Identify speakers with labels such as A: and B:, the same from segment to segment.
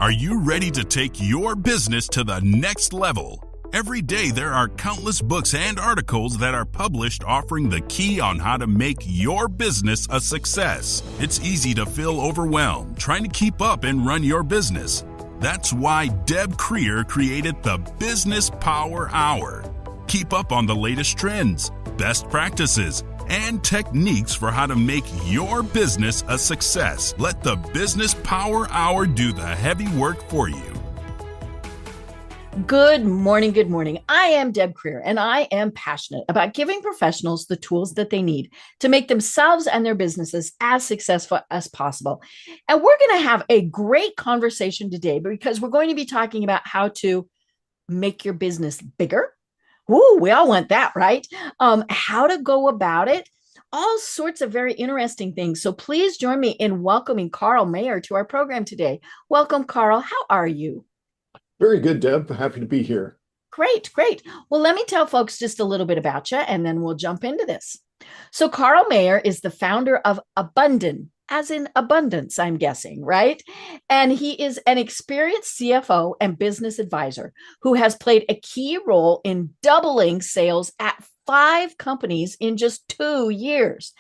A: Are you ready to take your business to the next level? Every day there are countless books and articles that are published offering the key on how to make your business a success. It's easy to feel overwhelmed trying to keep up and run your business. That's why Deb Creer created the Business Power Hour. Keep up on the latest trends, best practices, and techniques for how to make your business a success. Let the Business Power Hour do the heavy work for you.
B: Good morning. Good morning. I am Deb Creer, and I am passionate about giving professionals the tools that they need to make themselves and their businesses as successful as possible. And we're going to have a great conversation today because we're going to be talking about how to make your business bigger. Ooh, we all want that, right? How to go about it, all sorts of very interesting things. So please join me in welcoming Karl Maier to our program today. Welcome, Karl. How are you?
C: Very good, Deb. Happy to be here.
B: Great, great. Well, let me tell folks just a little bit about you, and then we'll jump into this. So Karl Maier is the founder of Abunden, as in abundance, I'm guessing, right? And he is an experienced CFO and business advisor who has played a key role in doubling sales at 5 companies in just 2 years.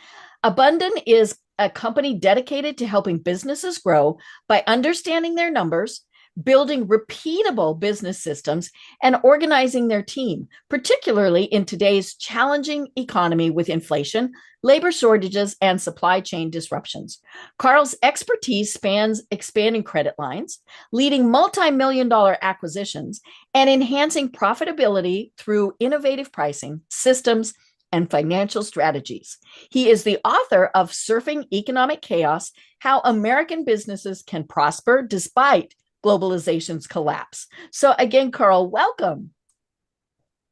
B: Abunden is a company dedicated to helping businesses grow by understanding their numbers, building repeatable business systems, and organizing their team, particularly in today's challenging economy with inflation, labor shortages, and supply chain disruptions. Karl's expertise spans expanding credit lines, leading multi-million-dollar acquisitions, and enhancing profitability through innovative pricing, systems, and financial strategies. He is the author of Surfing Economic Chaos: How American Businesses Can Prosper Despite Globalization's Collapse. So again, Karl, welcome.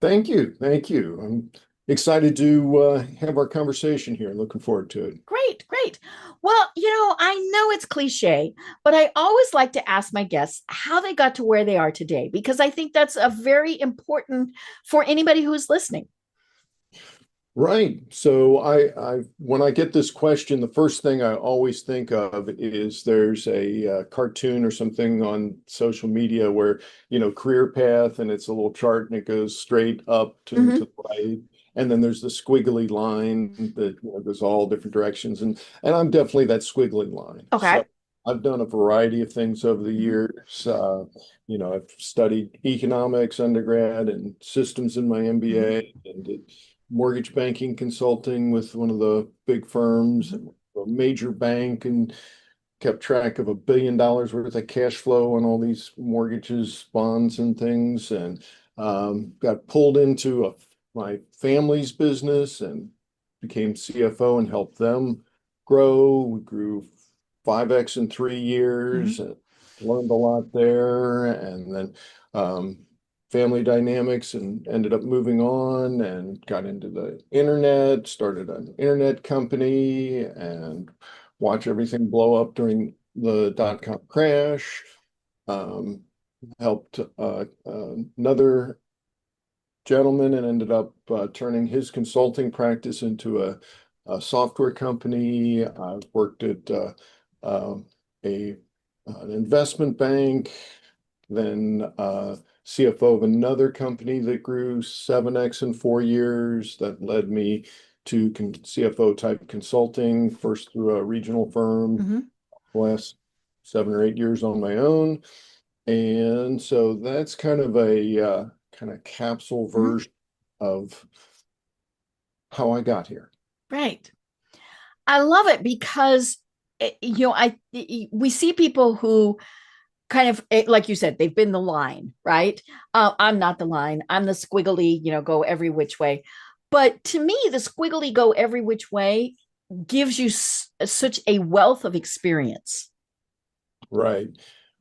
C: Thank you. Thank you. I'm excited to have our conversation here. Looking forward to it.
B: Great, great. Well, I know it's cliche, but I always like to ask my guests how they got to where they are today, because I think that's a very important for anybody who's listening.
C: Right. So I when I get this question, the first thing I always think of is there's a cartoon or something on social media where, career path, and it's a little chart and it goes straight up to the right. And then there's the squiggly line that goes all different directions. And I'm definitely that squiggly line.
B: Okay.
C: So I've done a variety of things over the years. I've studied economics undergrad and systems in my MBA, and did mortgage banking consulting with one of the big firms, a major bank, and kept track of $1 billion worth of cash flow on all these mortgages, bonds, and things, and got pulled into my family's business and became CFO and helped them grow. We grew 5x in 3 years and learned a lot there, and then family dynamics, and ended up moving on and got into the internet, started an internet company, and watched everything blow up during the dot-com crash. Helped another gentleman and ended up turning his consulting practice into a software company. I've worked at an investment bank, then CFO of another company that grew 7x in 4 years. That led me to CFO type consulting, first through a regional firm, last 7 or 8 years on my own. And so that's kind of a kind of capsule version of how I got here.
B: Right. I love it because, we see people who kind of, like you said, they've been the line, right? I'm not the line. I'm the squiggly, go every which way. But to me, the squiggly go every which way gives you such a wealth of experience.
C: Right.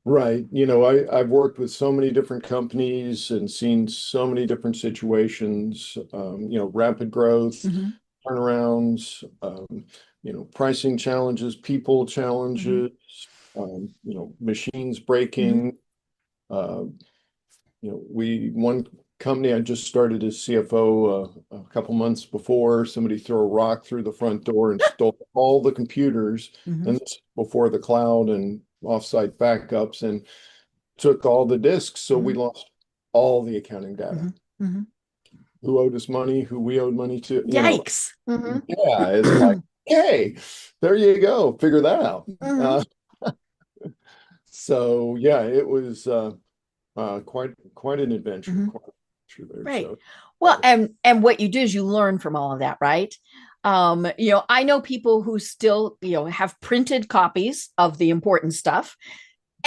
C: Right. I've worked with so many different companies and seen so many different situations, rapid growth, turnarounds, pricing challenges, people challenges, machines breaking. One company I just started as CFO a couple months before, somebody threw a rock through the front door and stole all the computers, and this before the cloud and offsite backups. And took all the disks, so we
B: Mhm.
C: lost all the accounting data.
B: Mhm. Mhm.
C: Who owed us money, who we owed money to,
B: Yikes. Mhm.
C: yeah, it's like, hey, there you go, figure that out.
B: Mhm.
C: Uh, so yeah, it was quite an adventure,
B: Mhm.
C: quite an adventure there.
B: Right.
C: So
B: Well, and what you do is you learn from all of that, right? I know people who still, have printed copies of the important stuff.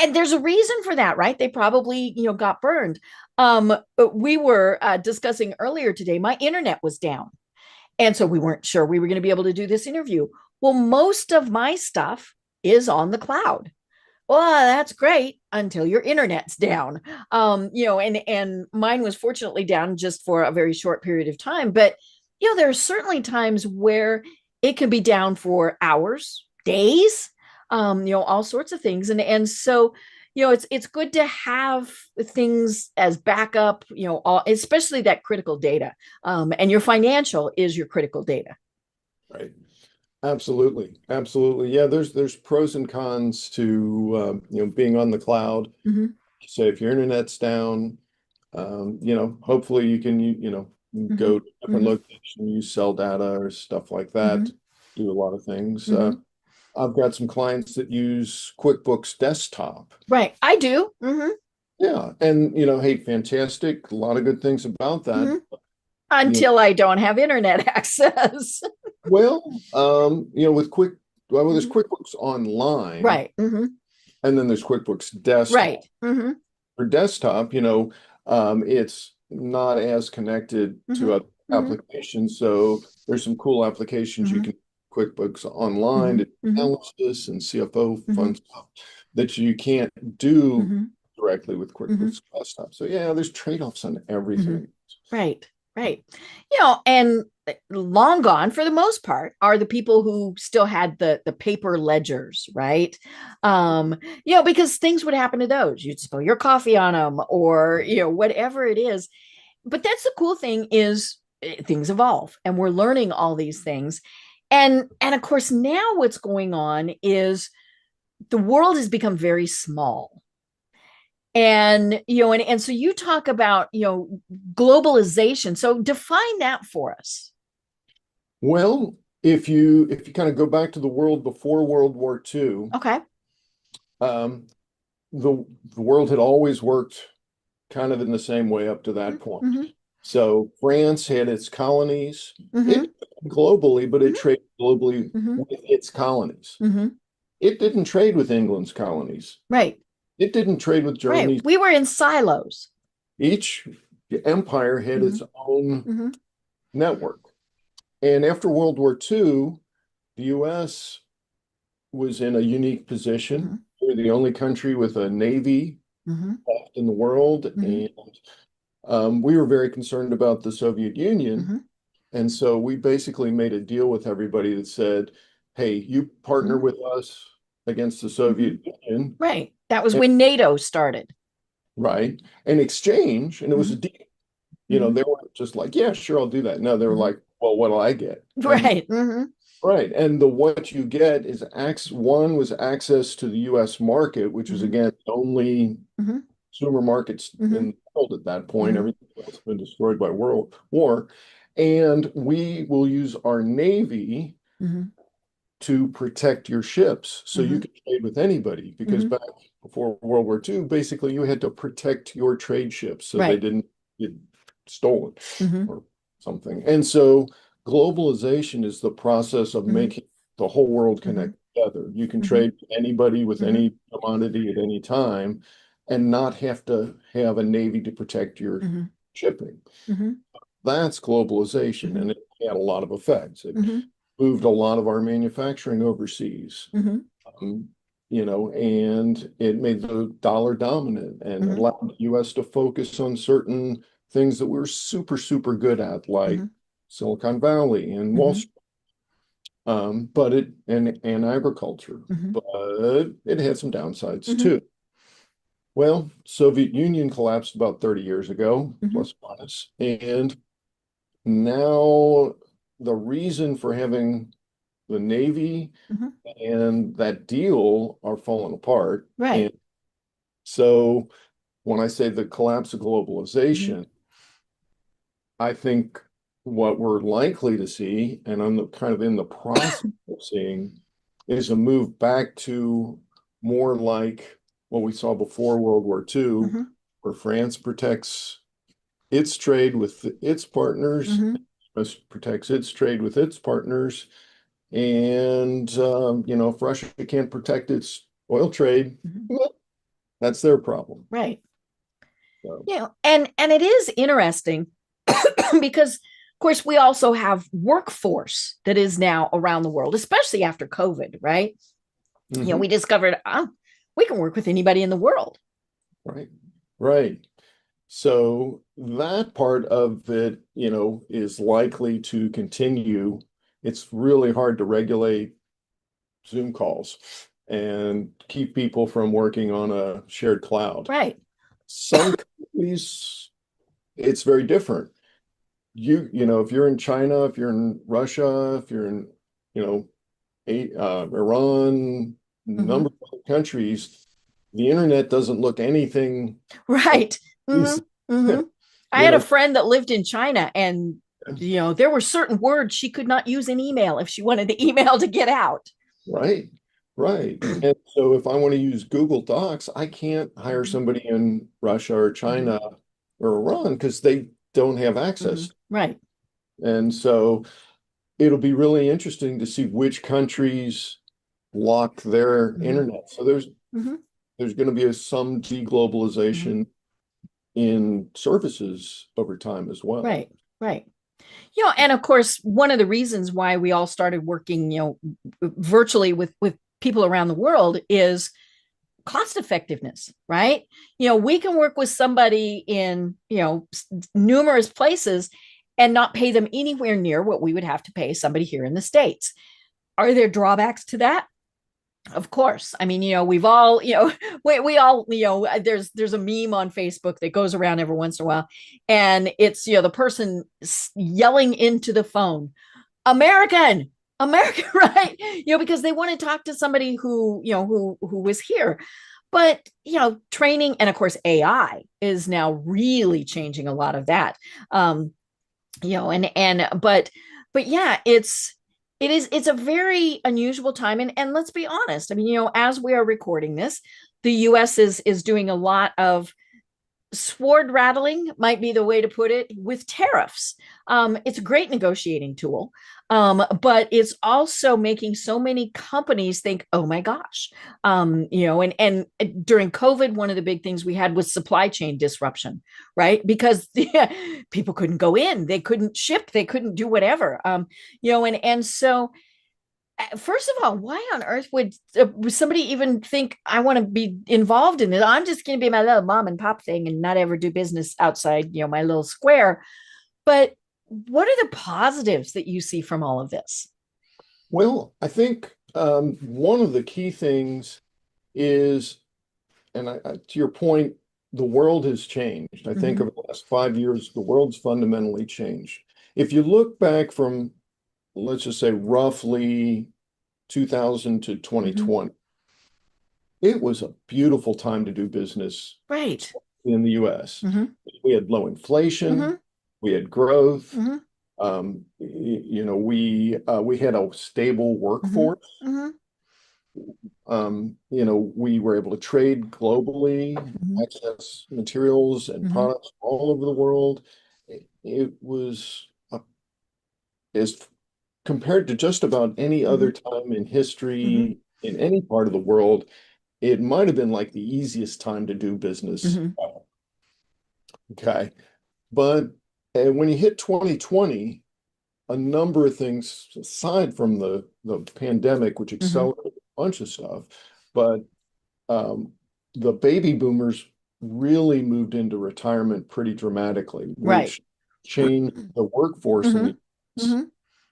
B: And there's a reason for that, right? They probably, got burned. But we were discussing earlier today, my internet was down. And so we weren't sure we were going to be able to do this interview. Well, most of my stuff is on the cloud. Well, that's great until your internet's down. And mine was fortunately down just for a very short period of time. But there are certainly times where it can be down for hours, days, all sorts of things. And so it's good to have things as backup, especially that critical data. And your financial is your critical data.
C: right. Absolutely. Absolutely. Yeah, there's pros and cons to being on the cloud.
B: Mm-hmm.
C: So if your internet's down, hopefully you can
B: Mm-hmm.
C: go to a different
B: Mm-hmm.
C: location, use cell data or stuff like that,
B: Mm-hmm.
C: do a lot of things.
B: Mm-hmm.
C: I've got some clients that use QuickBooks Desktop.
B: Right. I do. Mm-hmm.
C: Yeah, and hey, fantastic. A lot of good things about that.
B: Mm-hmm.
C: You know,
B: Until I don't have internet access.
C: well, there's
B: Mhm.
C: QuickBooks Online,
B: Right. Hmm.
C: and then there's QuickBooks
B: Right.
C: Desktop.
B: Hmm.
C: For desktop, it's not as connected
B: Hmm.
C: to other
B: Hmm.
C: applications. So there's some cool applications you
B: Hmm.
C: can QuickBooks Online
B: Hmm.
C: to do
B: Hmm.
C: analysis and CFO
B: Hmm.
C: fun stuff that you can't do
B: Hmm.
C: directly with
B: Hmm.
C: QuickBooks Desktop. So yeah, there's trade-offs on
B: Hmm.
C: everything.
B: Right. Right. And long gone for the most part are the people who still had the paper ledgers, right? Um, because things would happen to those. You'd spill your coffee on them or, whatever it is. But that's the cool thing is things evolve and we're learning all these things. And of course now what's going on is the world has become very small. And so you talk about, globalization. So define that for us.
C: Well, if you kind of go back to the world before World War II,
B: Okay.
C: um, the world had always worked kind of in the same way up to that point.
B: Mm-hmm.
C: So France had its colonies.
B: Mm-hmm.
C: It globally, but it
B: Mm-hmm.
C: traded globally
B: Mm-hmm.
C: with its colonies.
B: Mm-hmm.
C: It didn't trade with England's colonies.
B: Right.
C: It didn't trade with
B: Right.
C: Germany.
B: We were in silos.
C: Each empire had
B: Mm-hmm.
C: its own
B: Mm-hmm.
C: network. And after World War II, the US was in a unique
B: Mm-hmm.
C: position. We were the only country with a navy
B: Mm-hmm.
C: left in the world,
B: Mm-hmm.
C: and we were very concerned about the Soviet Union.
B: Mm-hmm.
C: And so we basically made a deal with everybody that said, hey, you partner
B: Mm-hmm.
C: with us against the
B: Mm-hmm.
C: Soviet Union,
B: Right. That was
C: and,
B: when NATO started.
C: right? In exchange, and it was a
B: Mm-hmm.
C: deal.
B: Mm-hmm.
C: They weren't just like, yeah, sure, I'll do that. No, they were
B: Mm-hmm.
C: like, well, what do I get? And
B: Right. Mm-hmm.
C: right. And the what you get is one was access to the US market, which was
B: Mm-hmm.
C: again the only
B: Mm-hmm.
C: consumer markets
B: Mm-hmm.
C: in the world at that point.
B: Mm-hmm.
C: Everything else had been destroyed by World War. And we will use our Navy
B: Mm-hmm.
C: to protect your ships so you
B: Mm-hmm.
C: can trade with anybody. Because
B: Mm-hmm.
C: back before World War II, basically you had to protect your trade ships so they
B: Right.
C: didn't get stolen
B: Mm-hmm.
C: or something. And so globalization is the process of
B: Mm-hmm.
C: making the whole world
B: Mm-hmm.
C: connect together. You can
B: Mm-hmm.
C: trade with anybody with
B: Mm-hmm.
C: any commodity at any time and not have to have a navy to protect your
B: Mm-hmm.
C: shipping.
B: Mm-hmm.
C: That's globalization,
B: Mm-hmm.
C: and it had a lot of effects. It
B: Mm-hmm.
C: moved a lot of our manufacturing overseas,
B: Mm-hmm.
C: um, and it made the dollar dominant and
B: Mm-hmm.
C: allowed the US to focus on certain things that we were super, super good at, like
B: Mm-hmm.
C: Silicon Valley and Wall
B: Mm-hmm.
C: Street, but and agriculture,
B: Mm-hmm.
C: but it had some downsides
B: Mm-hmm.
C: too. Well, Soviet Union collapsed about 30 years ago,
B: Mm-hmm.
C: plus minus, and now the reason for having the Navy
B: Mm-hmm.
C: and that deal are falling apart.
B: Right.
C: And So when I say the collapse of
B: Mhm.
C: globalization, I think what we're likely to see, and I'm kind of in the process of seeing, is a move back to more like what we saw before World War II,
B: Mhm.
C: where France protects its trade with its partners,
B: Mhm.
C: US protects its trade with its partners, and if Russia can't protect its oil trade,
B: Mhm.
C: well, that's their problem.
B: Right.
C: So,
B: And it is interesting because of course we also have workforce that is now around the world, especially after COVID, right?
C: mhm,
B: We discovered we can work with anybody in the world.
C: right, right. So that part of it, is likely to continue. It's really hard to regulate Zoom calls and keep people from working on a shared cloud.
B: Right.
C: Some countries, it's very different. If you're in China, if you're in Russia, if you're in, you know, Iran,
B: Mm-hmm.
C: number of countries, the internet doesn't look anything like
B: Right. Mm-hmm.
C: these,
B: Mm-hmm. I
C: you
B: had a
C: know,
B: friend that lived in China, and there were certain words she could not use in email if she wanted the email to get out.
C: right, right. And so if I want to use Google Docs, I can't hire
B: Mm-hmm.
C: somebody in Russia or
B: Mm-hmm.
C: China or Iran because they don't have
B: Mm-hmm.
C: access.
B: Right.
C: And so it'll be really interesting to see which countries lock their
B: Mm-hmm.
C: internet. So
B: Mm-hmm.
C: there's going to be some
B: Mm-hmm.
C: deglobalization in services over time as well.
B: Right. Right. And of course, one of the reasons why we all started working, virtually with people around the world is cost effectiveness, right? We can work with somebody in, numerous places and not pay them anywhere near what we would have to pay somebody here in the States. Are there drawbacks to that? Of course. I mean, we've all, we all, there's a meme on Facebook that goes around every once in a while, and it's, the person yelling into the phone, American, American, right? Because they want to talk to somebody who was here. But, training, and of course, AI is now really changing a lot of that. Um, but yeah, it's a very unusual time. And let's be honest. I mean, as we are recording this, the US is doing a lot of sword rattling, might be the way to put it, with tariffs. It's a great negotiating tool, but it's also making so many companies think, oh my gosh. And during COVID, one of the big things we had was supply chain disruption, right? Because people couldn't go in, they couldn't ship, they couldn't do whatever. And so first of all, why on earth would somebody even think I want to be involved in this? I'm just going to be my little mom and pop thing and not ever do business outside, my little square. But what are the positives that you see from all of this?
C: Well, I think one of the key things is, and to your point, the world has changed. I think
B: Mm-hmm.
C: over the last 5 years, the world's fundamentally changed. If you look back from, let's just say, roughly 2000 to
B: Mm-hmm.
C: 2020, it was a beautiful time to do business
B: Right.
C: in the US.
B: Mm-hmm.
C: We had low inflation,
B: Mm-hmm.
C: we had growth,
B: Mm-hmm.
C: we had a stable
B: Mm-hmm.
C: workforce.
B: Mm-hmm.
C: We were able to trade globally,
B: Mm-hmm.
C: access materials and
B: Mm-hmm.
C: products all over the world. It was as compared to just about any
B: Mm-hmm.
C: other time in
B: Mm-hmm.
C: history in any part of the world, it might have been like the easiest time to do business.
B: Mm-hmm.
C: Okay. But when you hit 2020, a number of things aside from the pandemic, which
B: Mm-hmm.
C: accelerated a bunch of stuff, but um, the baby boomers really moved into retirement pretty dramatically,
B: Right.
C: which changed the workforce in
B: Mm-hmm.
C: the US
B: Mm-hmm.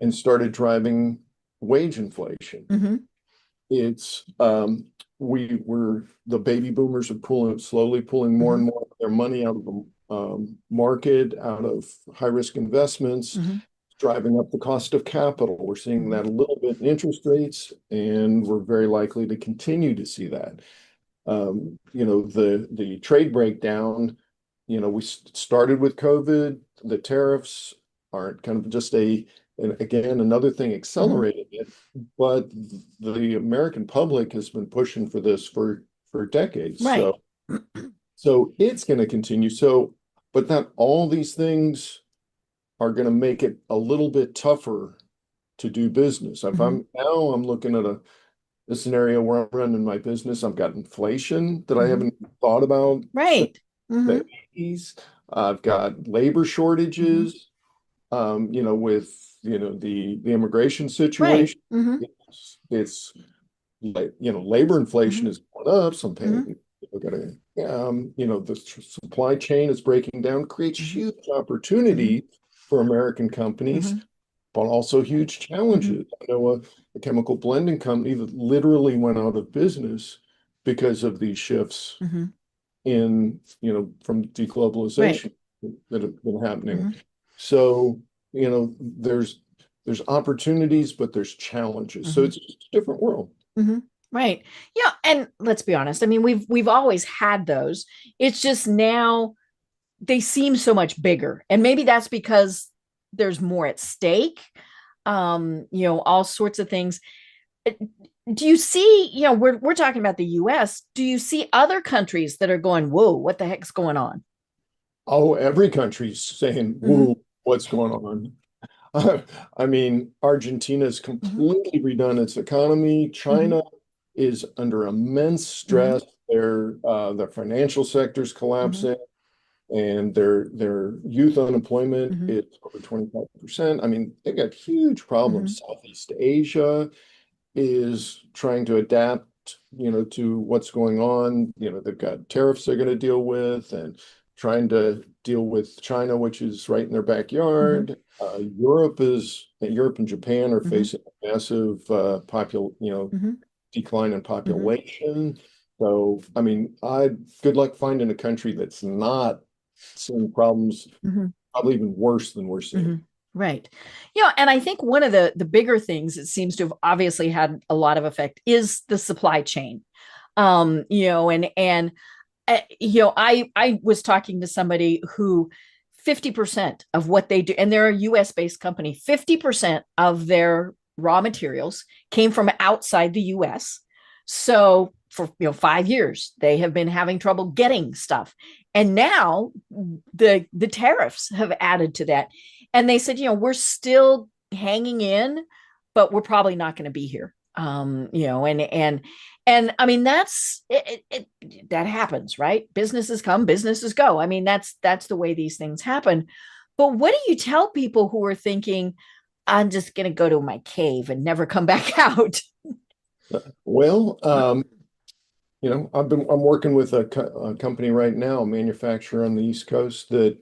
C: and started driving wage inflation.
B: Mm-hmm.
C: It's the baby boomers are slowly pulling more and
B: Mm-hmm.
C: more of their money out of the market, out of high risk investments,
B: Mm-hmm.
C: driving up the cost of capital. We're seeing
B: Mm-hmm.
C: that a little bit in interest rates, and we're very likely to continue to see that. The trade breakdown, we started with COVID. The tariffs aren't kind of just and again, another thing accelerating it, but the American public has been pushing for this for decades.
B: Right.
C: So it's going to continue. But not all these things are going to make it a little bit tougher to do business. If I'm looking at a scenario where I'm running my business, I've got inflation that I haven't thought about since
B: Right.
C: the 80s. I've got labor shortages, with the immigration
B: Right.
C: situation. It's like, labor inflation is going up. Some paying, the supply chain is breaking down, creates huge opportunity for American companies, but also huge challenges. I know a chemical blending company that literally went out of business because of these shifts from
B: Right.
C: deglobalization that have been happening. So, there's opportunities, but there's challenges. So it's just a different world.
B: Right. Yeah. And let's be honest. I mean, we've always had those. It's just now they seem so much bigger. And maybe that's because there's more at stake. All sorts of things. Do you see, we're talking about the US. Do you see other countries that are going, whoa, what the heck's going on?
C: Oh, every country's saying, whoa, what's going on? I mean, Argentina's completely redone its economy. China is under immense stress. Their financial sector's collapsing, and their youth unemployment is over 25%. I mean, they got huge problems. Southeast Asia is trying to adapt, to what's going on. They've got tariffs they're going to deal with, and trying to deal with China, which is right in their backyard. Europe and Japan are facing a massive decline in population. So, I mean, good luck finding a country that's not seeing problems, probably even worse than we're seeing.
B: Right. And I think one of the bigger things that seems to have obviously had a lot of effect is the supply chain. I was talking to somebody who 50% of what they do, and they're a US based company, 50% of their raw materials came from outside the US. So for 5 years, they have been having trouble getting stuff. And now the tariffs have added to that. And they said, we're still hanging in, but we're probably not going to be here. And I mean, that's that happens, right? Businesses come, businesses go. I mean, that's the way these things happen. But what do you tell people who are thinking, I'm just going to go to my cave and never come back out?
C: Well, I'm working with a company right now, a manufacturer on the East Coast that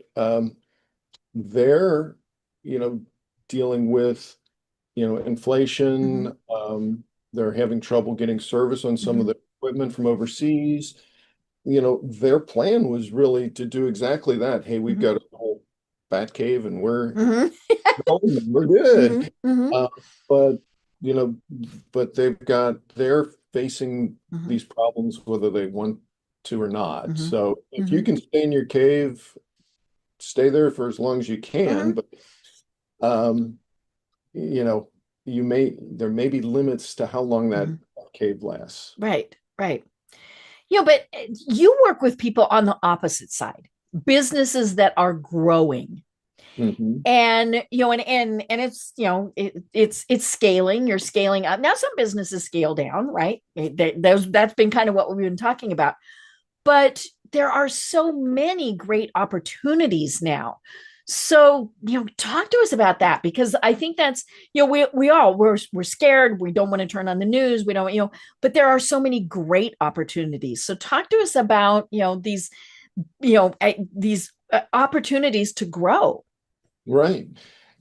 C: they're, dealing with, inflation. They're having trouble getting service on some of the equipment from overseas. Their plan was really to do exactly that. Hey, we've got a whole bat cave and we're good. Uh, but they're facing these problems whether they want to or not. So if you can stay in your cave, stay there for as long as you can. But um, there may be limits to how long that cave lasts.
B: Right. But you work with people on the opposite side, businesses that are growing. And it's scaling. You're scaling up. Now some businesses scale down, right? That's been kind of what we've been talking about. But there are so many great opportunities now. So, talk to us about that, because I think that's, we're scared. We don't want to turn on the news. We don't, but there are so many great opportunities. So talk to us about, these opportunities to grow.
C: Right.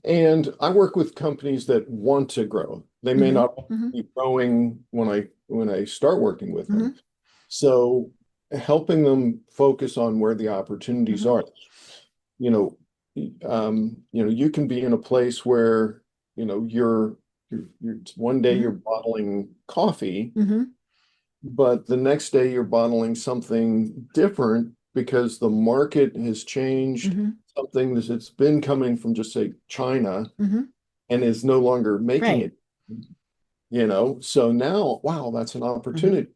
C: And I work with companies that want to grow. They may not be growing when I start working with them. So helping them focus on where the opportunities are. You can be in a place where, you're one day you're bottling coffee, but the next day you're bottling something different because the market has changed
B: Hmm.
C: something that's been coming from just say China
B: Hmm.
C: and is no longer making
B: Right.
C: it, so now, wow, that's an
B: Hmm.
C: opportunity.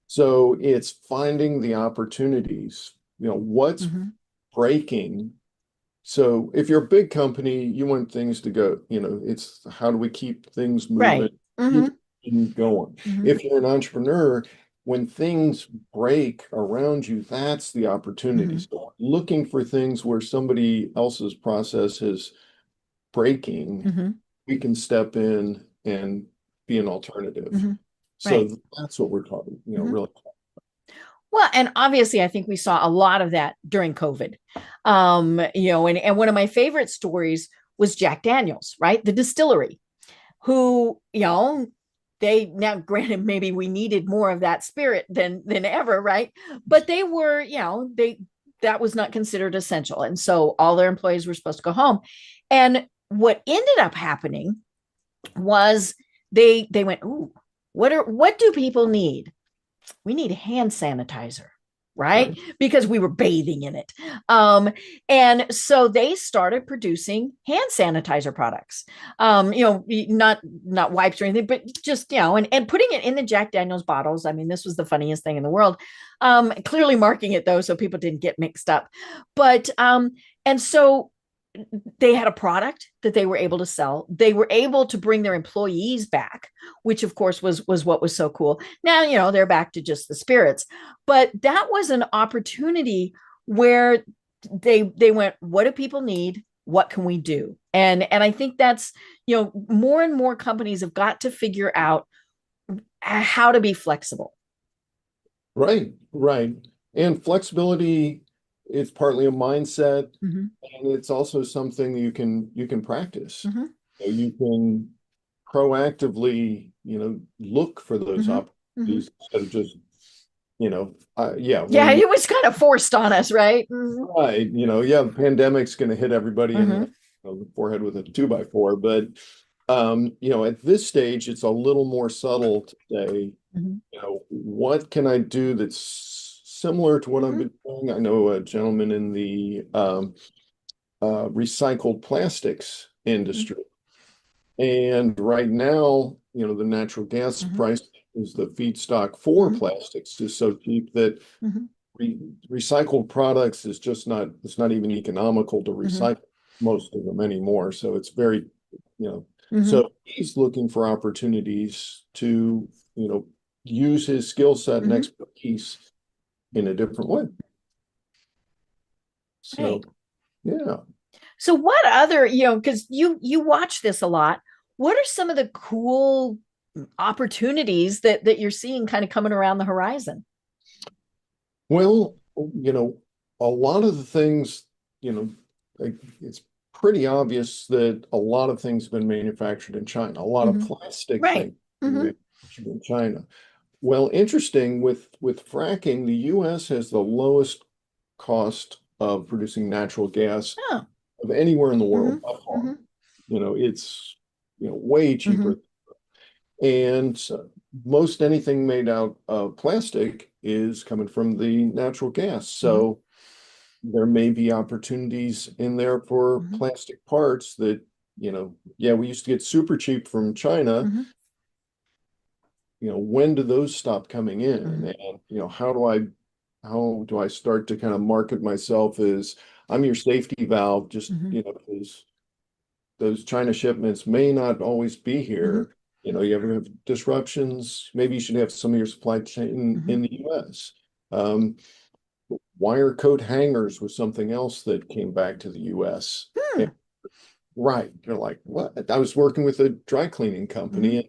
C: So it's finding the opportunities, what's
B: Hmm.
C: breaking. So if you're a big company, you want things to go, it's how do we keep things moving,
B: Right. Hmm.
C: keep things going.
B: Hmm.
C: If you're an entrepreneur, when things break around you, that's the opportunity.
B: Hmm.
C: So looking for things where somebody else's process is breaking,
B: Hmm.
C: we can step in and be an alternative.
B: Hmm.
C: So
B: Right.
C: that's what we're talking,
B: Hmm.
C: really.
B: Well, and obviously, I think we saw a lot of that during COVID. And one of my favorite stories was Jack Daniels, right? The distillery, who, they now granted maybe we needed more of that spirit than ever, right? But they were, they that was not considered essential. And so all their employees were supposed to go home. And what ended up happening was they went, ooh, what do people need? We need hand sanitizer, right?
C: Right.
B: Because we were bathing in it. And so they started producing hand sanitizer products. Not wipes or anything, but just, and putting it in the Jack Daniels bottles. I mean, this was the funniest thing in the world. Clearly marking it though, so people didn't get mixed up. But and so they had a product that they were able to sell. They were able to bring their employees back, which of course was what was so cool. Now, they're back to just the spirits, but that was an opportunity where they went, what do people need? What can we do? And I think that's, more and more companies have got to figure out how to be flexible.
C: Right, right. And flexibility is partly a mindset,
B: Mm-hmm.
C: and it's also something you can practice.
B: Mm-hmm.
C: You can proactively, look for those
B: Mm-hmm. Mm-hmm.
C: opportunities instead of just, yeah,
B: Yeah,
C: when
B: it was kind of forced on us, right? Mm-hmm.
C: right, yeah, the pandemic's going to hit everybody in
B: Mm-hmm.
C: the forehead with a 2x4, but at this stage, it's a little more subtle to say,
B: Mm-hmm.
C: what can I do that's similar to what I've
B: Mm-hmm.
C: been doing? I know a gentleman in the recycled plastics industry. And right now, the natural gas
B: Mm-hmm.
C: price is the feedstock for
B: Mm-hmm.
C: plastics is so cheap that
B: Mm-hmm.
C: re recycled products is just not, it's not even economical to
B: Mm-hmm.
C: recycle most of them anymore. So it's very, you know,
B: Mm-hmm.
C: so he's looking for opportunities to, use his skill set and
B: Mm-hmm.
C: expertise in a different way. So
B: Right.
C: yeah.
B: So what other, because you watch this a lot, what are some of the cool opportunities that you're seeing kind of coming around the horizon?
C: Well, a lot of the things, it's pretty obvious that a lot of things have been manufactured in China. A lot of
B: Hmm.
C: plastic
B: Right.
C: things have been
B: Hmm.
C: manufactured in China. Well, interesting with fracking, the US has the lowest cost of producing natural gas
B: Oh.
C: of anywhere in the
B: Hmm.
C: world by far.
B: Hmm.
C: It's way
B: Hmm.
C: cheaper. And most anything made out of plastic is coming from the natural gas.
B: Hmm.
C: So there may be opportunities in there for
B: Hmm.
C: plastic parts that, yeah, we used to get super cheap from China.
B: Hmm.
C: When do those stop coming in?
B: Hmm.
C: And, how do I start to kind of market myself as I'm your safety valve, just,
B: Hmm.
C: because those China shipments may not always be
B: Hmm.
C: here. You ever have disruptions? Maybe you should have some of your supply chain
B: Hmm.
C: in the US. Um, Wire coat hangers was something else that came back to the US.
B: Hmm.
C: And, right. You're like, what? I was working with a dry cleaning company,
B: Hmm.
C: and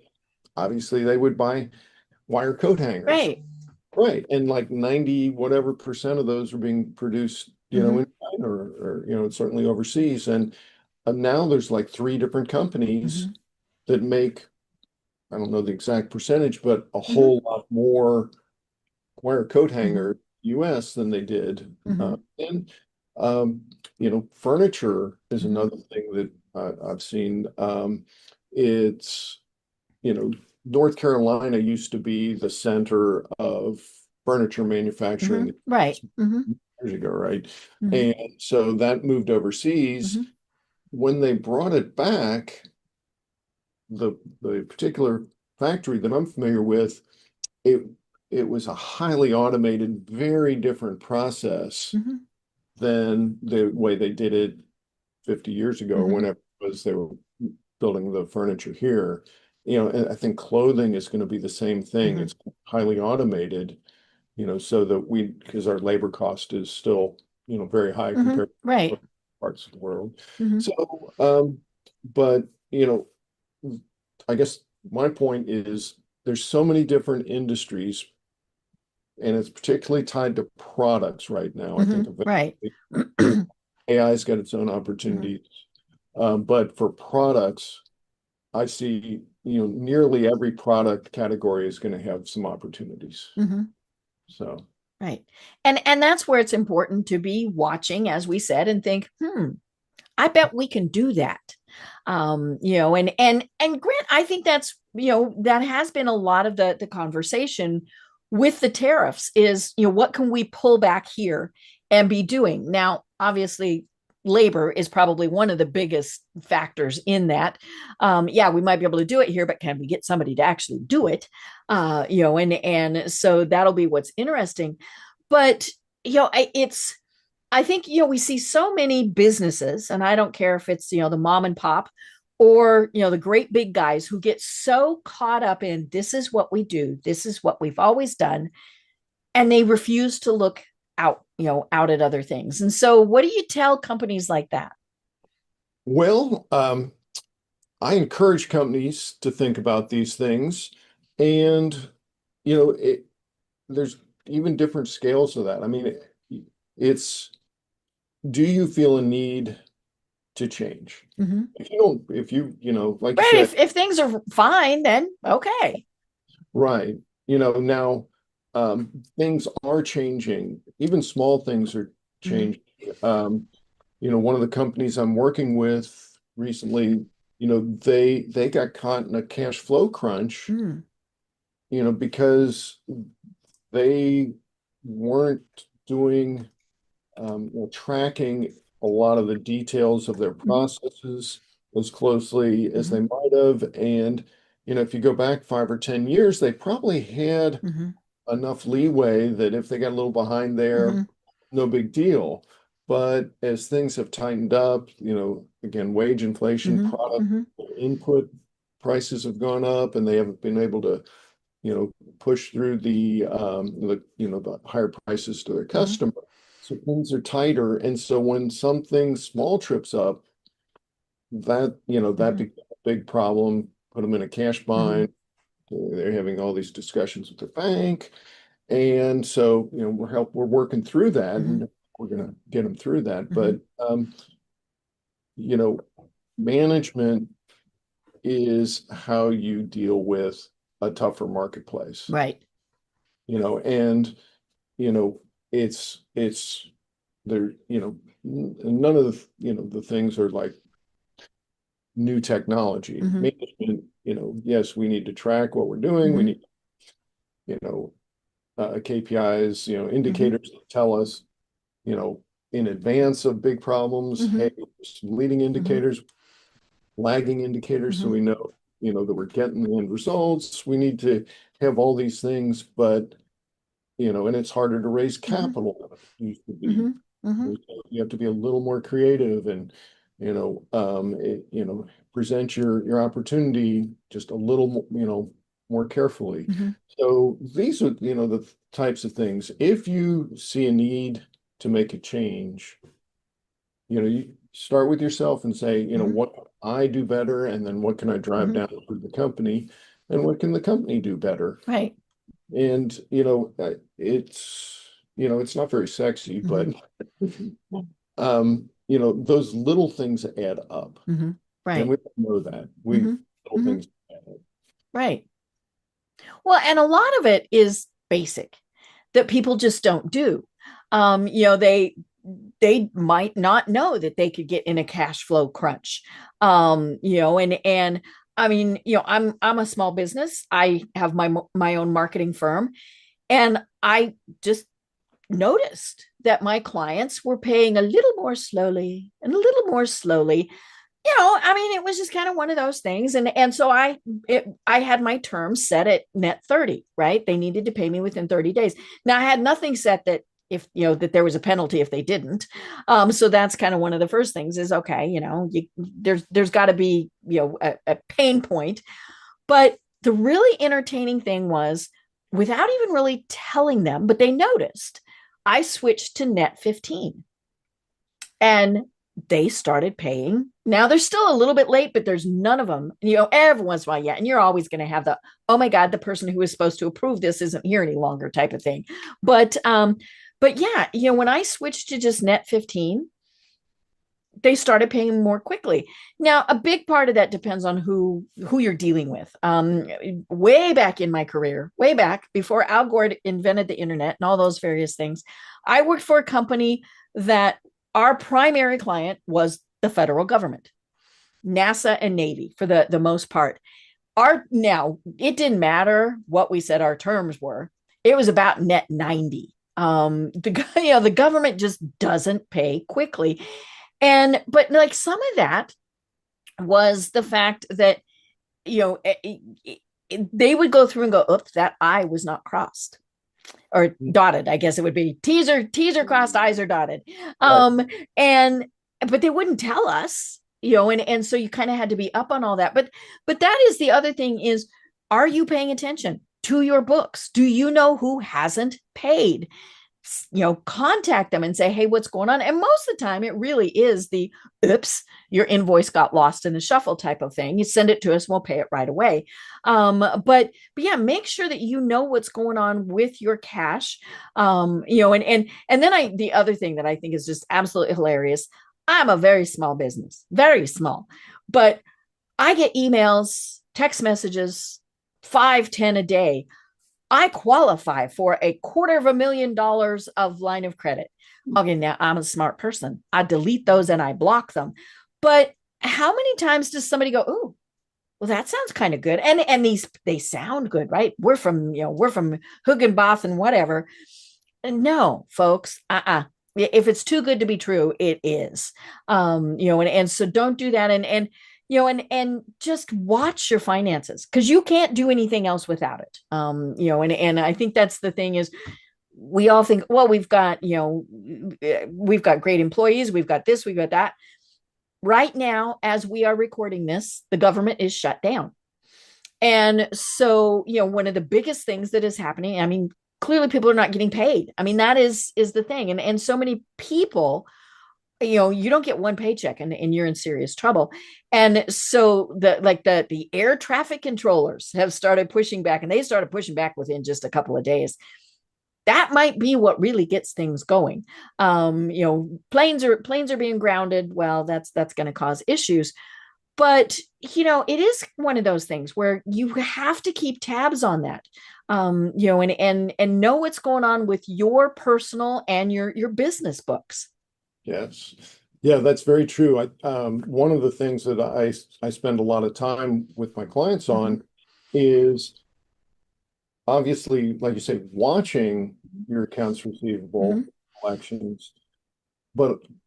C: obviously they would buy wire coat hangers.
B: Right.
C: Right. And like 90 whatever percent of those are being produced,
B: Hmm.
C: in China or certainly overseas. And now there's like three different companies
B: Hmm.
C: that make, I don't know the exact percentage, but a
B: Hmm.
C: whole lot more wire coat
B: Hmm.
C: hanger US than they did.
B: Hmm.
C: And furniture is
B: Hmm.
C: another thing that I've seen. It's, you know, North Carolina used to be the center of furniture manufacturing
B: Right.
C: years ago, right?
B: Hmm.
C: And so that moved overseas.
B: Hmm.
C: When they brought it back, the particular factory that I'm familiar with, it it was a highly automated, very different process
B: Hmm.
C: than the way they did it 50 years ago or
B: Hmm.
C: whenever it was they were building the furniture here. And I think clothing is going to be the same thing.
B: Hmm.
C: It's highly automated, so that because our labor cost is still, very high
B: Hmm.
C: compared to
B: Right.
C: other parts of the world.
B: Hmm.
C: So, but, I guess my point is there's so many different industries, and it's particularly tied to products right now. I
B: Hmm.
C: think
B: Right.
C: eventually, AI's got its own
B: Hmm.
C: opportunities. But for products, I see, nearly every product category is going to have some opportunities.
B: Hmm.
C: So,
B: Right. And that's where it's important to be watching, as we said, and think, I bet we can do that. And Grant, I think that's, that has been a lot of the conversation with the tariffs is, what can we pull back here and be doing? Now, obviously, labor is probably one of the biggest factors in that. Yeah, we might be able to do it here, but can we get somebody to actually do it? And so that'll be what's interesting. But it's I think, we see so many businesses, and I don't care if it's, the mom and pop or, the great big guys who get so caught up in this is what we do, this is what we've always done, and they refuse to look out at other things. And so, what do you tell companies like that?
C: well, I encourage companies to think about these things, and there's even different scales of that. I mean, it's do you feel a need to change?
B: Mm-hmm.
C: If you don't, if like you
B: Right.
C: said,
B: If things are fine, then okay.
C: right, now, things are changing. Even small things are
B: Mm-hmm.
C: changing. Um, one of the companies I'm working with recently, they got caught in a cash flow crunch,
B: Mm-hmm.
C: because they weren't doing, tracking a lot of the details of their processes as closely as
B: Mm-hmm.
C: they might have. And, if you go back 5 or 10 years, they probably had
B: Mm-hmm.
C: enough leeway that if they got a little behind there,
B: Mm-hmm.
C: no big deal. But as things have tightened up, again, wage inflation,
B: Mm-hmm.
C: product
B: Mm-hmm.
C: input prices have gone up, and they haven't been able to, push through the higher prices to their
B: Mm-hmm.
C: customer. So things are tighter. And so when something small trips up, that
B: Mm-hmm.
C: becomes a big problem, put them in a cash
B: Mm-hmm.
C: bind. They're having all these discussions with their bank. And so, we're working through that,
B: Mm-hmm.
C: and we're going to get them through that.
B: Mm-hmm.
C: But, you know, management is how you deal with a tougher marketplace,
B: Right.
C: and, you know, it's there, none of the things are like new technology.
B: Mm-hmm.
C: Management, yes, we need to track what we're doing. We
B: Mm-hmm.
C: need, you know, KPIs,
B: Mm-hmm.
C: indicators that tell us, you know, in advance of big problems,
B: Mm-hmm.
C: hey, some leading
B: Mm-hmm.
C: indicators, lagging indicators, so
B: Mm-hmm.
C: we know, that we're getting the end results. We need to have all these things, but, and it's harder to raise
B: Mm-hmm.
C: capital than it used to be.
B: Mm-hmm. Mm-hmm.
C: You have to be a little more creative and, present your opportunity just a little, more carefully.
B: Mm-hmm.
C: So these are, the types of things. If you see a need to make a change, you start with yourself and say,
B: Mm-hmm.
C: what can I do better, and then what can I drive
B: Mm-hmm.
C: down through the company, and what can the company do better?
B: Right.
C: And it's not very sexy, but
B: Mm-hmm.
C: those little things add up,
B: Mm-hmm.
C: and
B: Right.
C: we know that
B: Mm-hmm.
C: little
B: Mm-hmm.
C: things add up.
B: Right. Well, and a lot of it is basic that people just don't do. They might not know that they could get in a cash flow crunch. And I mean, I'm a small business. I have my own marketing firm, and I just noticed that my clients were paying a little more slowly and a little more slowly. I mean, it was just kind of one of those things. And so I had my terms set at net 30, right? They needed to pay me within 30 days. Now I had nothing set that if, that there was a penalty if they didn't. So that's kind of one of the first things is, okay, there's got to be, a pain point. But the really entertaining thing was, without even really telling them, but they noticed, I switched to net 15 and they started paying. Now they're still a little bit late, but there's none of them, every once in a while. Yeah. And you're always going to have the, oh my God, the person who is supposed to approve this isn't here any longer type of thing. But yeah, when I switched to just net 15, they started paying more quickly. Now, a big part of that depends on who you're dealing with. Way back in my career, way back before Al Gore invented the internet and all those various things, I worked for a company that our primary client was the federal government, NASA and Navy for the most part. Now it didn't matter what we said our terms were. It was about net 90. The government just doesn't pay quickly. But like some of that was the fact that, they would go through and go, oops, that I was not crossed or dotted. I guess it would be T's are crossed, I's are dotted.
C: Right.
B: And, but they wouldn't tell us, and so you kind of had to be up on all that. But that is the other thing is, are you paying attention to your books? Do you know who hasn't paid? Contact them and say, hey, what's going on? And most of the time it really is the oops, your invoice got lost in the shuffle type of thing. You send it to us, we'll pay it right away. But yeah, make sure that you know what's going on with your cash. And then the other thing that I think is just absolutely hilarious. I'm a very small business, very small, but I get emails, text messages, 5, 10 a day. I qualify for $250,000 of line of credit. Okay, now I'm a smart person. I delete those and I block them. But how many times does somebody go, oh, well, that sounds kind of good. And they sound good, right? We're from Huggenboth and whatever. No, folks, if it's too good to be true, it is. And so don't do that. And just watch your finances because you can't do anything else without it. And I think that's the thing is we all think, well, we've got great employees. We've got this, we've got that. Right now, as we are recording this, the government is shut down. And so, one of the biggest things that is happening, I mean, clearly people are not getting paid. I mean, that is the thing. And so many people, you don't get one paycheck and you're in serious trouble. And so the air traffic controllers have started pushing back, and they started pushing back within just a couple of days. That might be what really gets things going. Planes are being grounded. Well, that's going to cause issues. But, it is one of those things where you have to keep tabs on that. And know what's going on with your personal and your business books.
C: Yes. Yeah, that's very true. One of the things that I spend a lot of time with my clients on is obviously, like you say, watching your accounts receivable collections,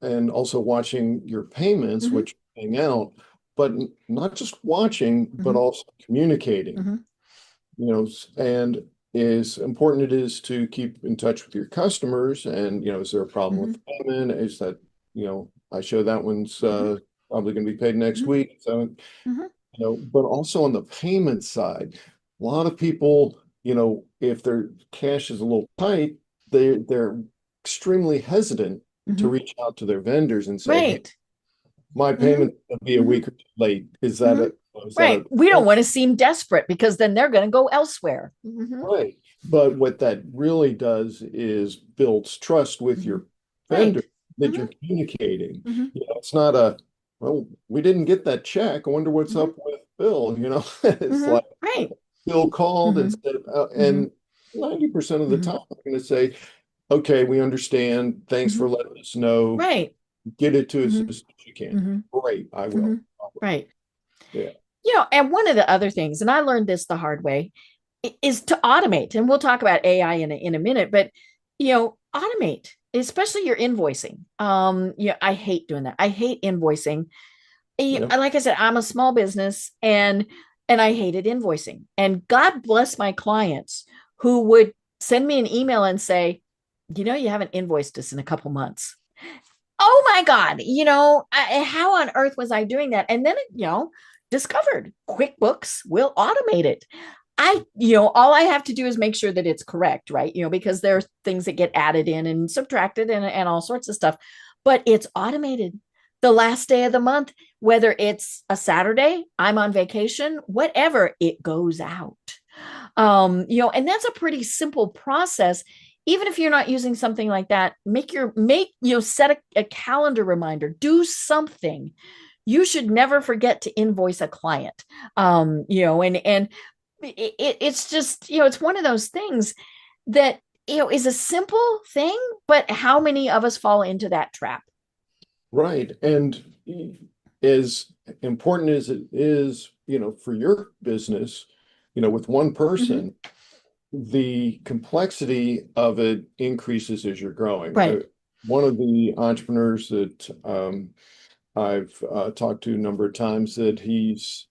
C: and also watching your payments, which are paying out, but not just watching, but also communicating, and as important it is to keep in touch with your customers. And, is there a problem with payment? Is that, I show that one's probably going to be paid next week. So, but also on the payment side, a lot of people, if their cash is a little tight, they're extremely hesitant to reach out to their vendors and say, hey, my payment will be a week or two late. Is that
B: right? We don't want to seem desperate because then they're going to go elsewhere.
C: Right. But what that really does is builds trust with your vendor that you're communicating. It's not well, we didn't get that check. I wonder what's up with Bill. It's like Bill called and said, and 90% of the time, I'm going to say, okay, we understand. Thanks for letting us know.
B: Right.
C: Get it to us as soon as you can. Great, I will.
B: Right.
C: Yeah.
B: And one of the other things, and I learned this the hard way, is to automate. And we'll talk about AI in a minute, but automate, especially your invoicing. I hate doing that. I hate invoicing.
C: Yeah.
B: Like I said, I'm a small business, and I hated invoicing. And God bless my clients who would send me an email and say, you haven't invoiced us in a couple months. Oh my God, how on earth was I doing that? And then, discovered QuickBooks will automate it. All I have to do is make sure that it's correct, right? Because there are things that get added in and subtracted and all sorts of stuff, but it's automated. The last day of the month, whether it's a Saturday, I'm on vacation, whatever, it goes out. And that's a pretty simple process. Even if you're not using something like that, set a calendar reminder, do something. You should never forget to invoice a client. And it's just, it's one of those things that, is a simple thing, but how many of us fall into that trap?
C: Right. And as important as it is, for your business, with one person, the complexity of it increases as you're growing.
B: Right.
C: One of the entrepreneurs that I've talked to a number of times, that he's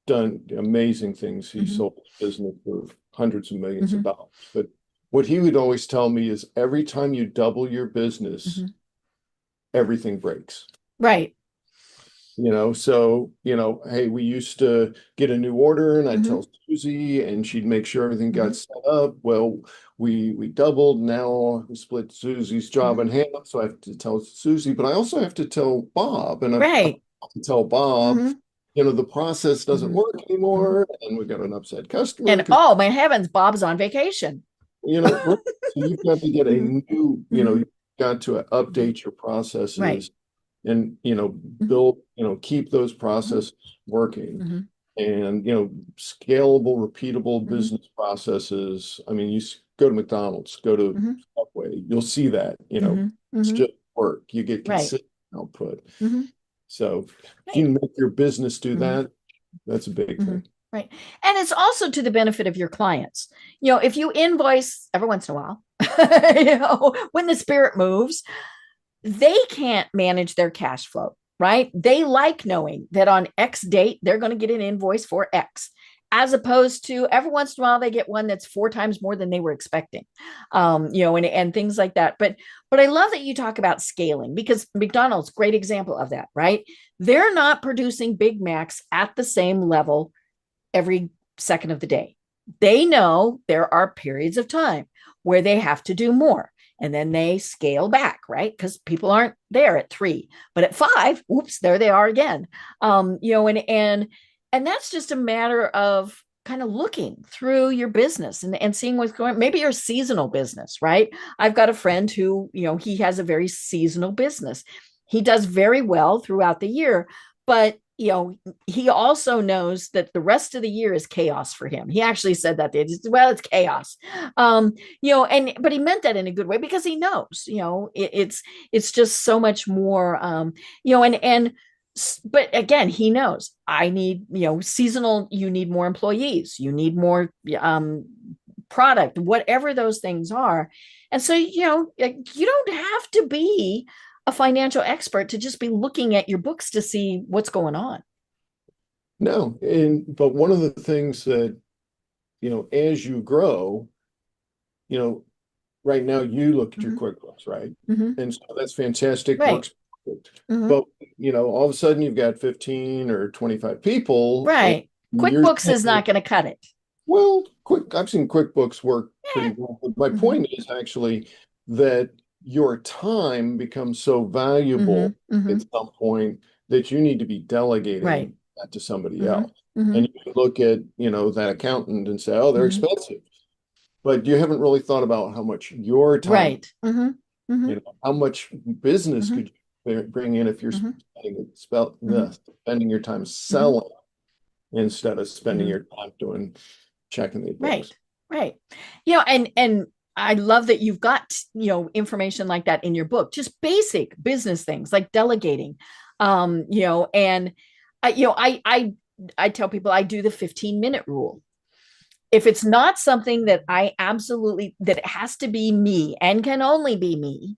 C: done amazing things. He sold his business for hundreds of millions of dollars. But what he would always tell me is every time you double your business, everything breaks.
B: Right.
C: So, hey, we used to get a new order and I'd tell Susie and she'd make sure everything got set up. Well, we doubled. Now we split Susie's job in half. So I have to tell Susie, but I also have to tell Bob. And I have to tell Bob, the process doesn't work anymore. And we got an upset customer.
B: And oh, my heavens, Bob's on vacation.
C: So you've got to get a new, you've got to update your processes.
B: Right.
C: And build, keep those processes working, and scalable, repeatable business processes. I mean, you go to McDonald's, go to Subway, you'll see that. It's just work. You get consistent output. So if you make your business do that, that's a big thing.
B: Right. And it's also to the benefit of your clients. If you invoice every once in a while, when the spirit moves, they can't manage their cash flow, right? They like knowing that on X date, they're going to get an invoice for X, as opposed to every once in a while, they get one that's 4 times more than they were expecting, and things like that. But I love that you talk about scaling, because McDonald's, great example of that, right? They're not producing Big Macs at the same level every second of the day. They know there are periods of time where they have to do more. And then they scale back, right? Because people aren't there at 3, but at 5, oops, there they are again. And that's just a matter of kind of looking through your business and seeing what's going on. Maybe your seasonal business, right? I've got a friend who, he has a very seasonal business. He does very well throughout the year, but he also knows that the rest of the year is chaos for him. He actually said that. It's chaos. But he meant that in a good way, because he knows, it's just so much more, but again, he knows I need, seasonal, you need more employees, you need more, product, whatever those things are. And so, you don't have to be a financial expert to just be looking at your books to see what's going on.
C: No, but one of the things that, as you grow, right now you look at your QuickBooks, right? And so that's fantastic.
B: Right.
C: Works perfect. But, all of a sudden you've got 15 or 25 people.
B: Right. QuickBooks is not going to cut it.
C: Well, I've seen QuickBooks work pretty well. But my point is actually that your time becomes so valuable at some point that you need to be delegating that to somebody else. And you can look at, that accountant and say, oh, they're expensive. But you haven't really thought about how much your time, how much business could you bring in if you're spending your time selling instead of spending your time doing checking the books.
B: Right. And I love that you've got, information like that in your book, just basic business things like delegating, and I I tell people I do the 15-minute rule. If it's not something that that it has to be me and can only be me,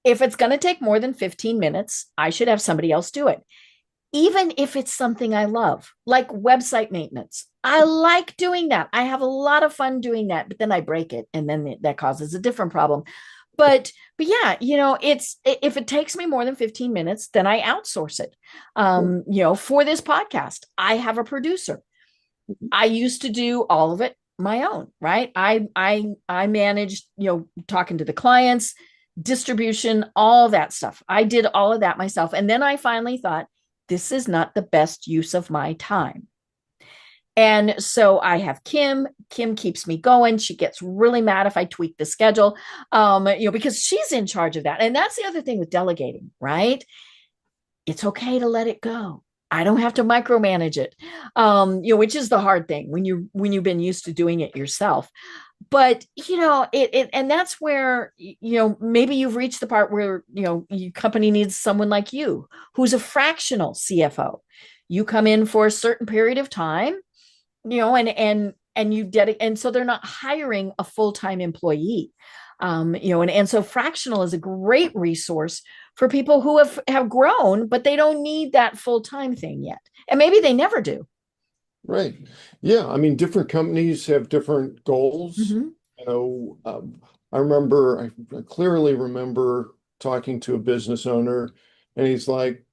B: if it's going to take more than 15 minutes, I should have somebody else do it. Even if it's something I love, like website maintenance. I like doing that. I have a lot of fun doing that, but then I break it and then that causes a different problem. But yeah, it's if it takes me more than 15 minutes, then I outsource it. For this podcast, I have a producer. I used to do all of it my own, right? I managed, talking to the clients, distribution, all that stuff. I did all of that myself. And then I finally thought, this is not the best use of my time. And so I have Kim. Kim keeps me going. She gets really mad if I tweak the schedule, because she's in charge of that. And that's the other thing with delegating, right? It's okay to let it go. I don't have to micromanage it, which is the hard thing when you've been used to doing it yourself. But and that's where maybe you've reached the part where your company needs someone like you who's a fractional CFO. You come in for a certain period of time, and you dedicate, and so they're not hiring a full-time employee. And so fractional is a great resource for people who have grown, but they don't need that full-time thing yet. And maybe they never do.
C: Right. Yeah. I mean, different companies have different goals.
B: Mm-hmm.
C: I clearly remember talking to a business owner, and he's like,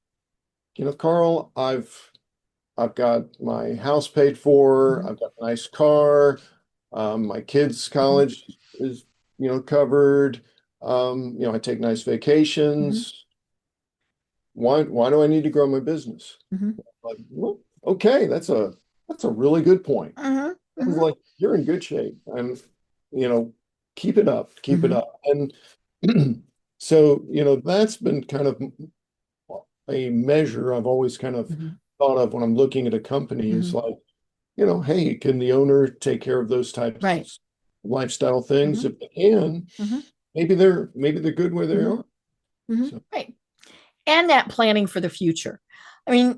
C: Karl, I've got my house paid for,
B: Mm-hmm.
C: I've got a nice car, my kids' college is, covered. I take nice vacations. Why do I need to grow my business?
B: Mm-hmm.
C: Like, well, okay, that's a really good point.
B: Mm-hmm.
C: I was like, you're in good shape, and keep it up, keep it up. And so, that's been kind of a measure I've always kind of thought of when I'm looking at a company is like, hey, can the owner take care of those types
B: Right.
C: of lifestyle things? If they can, maybe they're good where they are. So.
B: Right. And that planning for the future. I mean,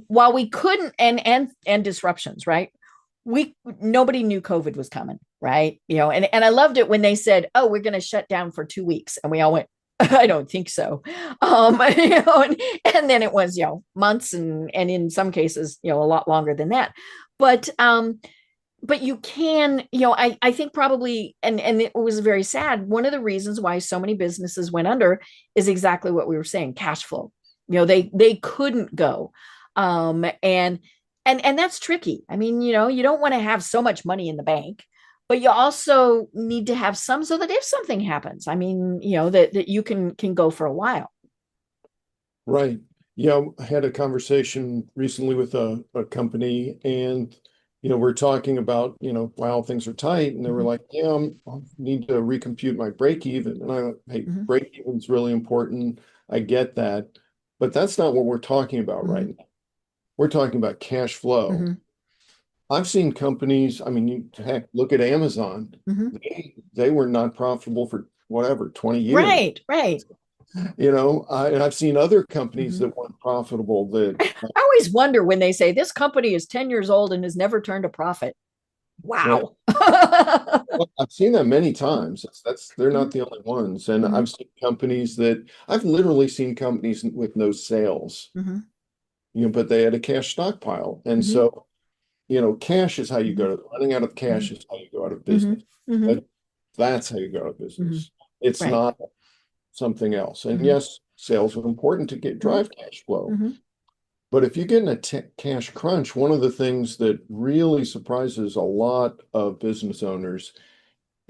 B: while we couldn't, and disruptions, right? Nobody knew COVID was coming, right? And I loved it when they said, "Oh, we're going to shut down for 2 weeks," and we all went, "I don't think so." And then it was, months, and in some cases, a lot longer than that. But you can, I think probably, and it was very sad. One of the reasons why so many businesses went under is exactly what we were saying, cash flow. They couldn't go. And that's tricky. I mean, you don't want to have so much money in the bank, but you also need to have some so that if something happens, I mean, that you can go for a while.
C: Right. Yeah, I had a conversation recently with a company, and we're talking about, wow, things are tight. And they were like, yeah, I need to recompute my break even. And I went, hey, break even's really important. I get that. But that's not what we're talking about right now. We're talking about cash flow. I've seen companies, I mean, heck, look at Amazon. They were not profitable for whatever, 20 years.
B: Right.
C: And I've seen other companies that weren't profitable that
B: I always wonder when they say this company is 10 years old and has never turned a profit. Wow.
C: Well, I've seen that many times. They're not the only ones. And I've seen I've literally seen companies with no sales, but they had a cash stockpile. And so, cash is how you running out of cash is how you go out of business. That's how you go out of business. It's not something else. And yes, sales are important to drive cash flow. But if you get in a cash crunch, one of the things that really surprises a lot of business owners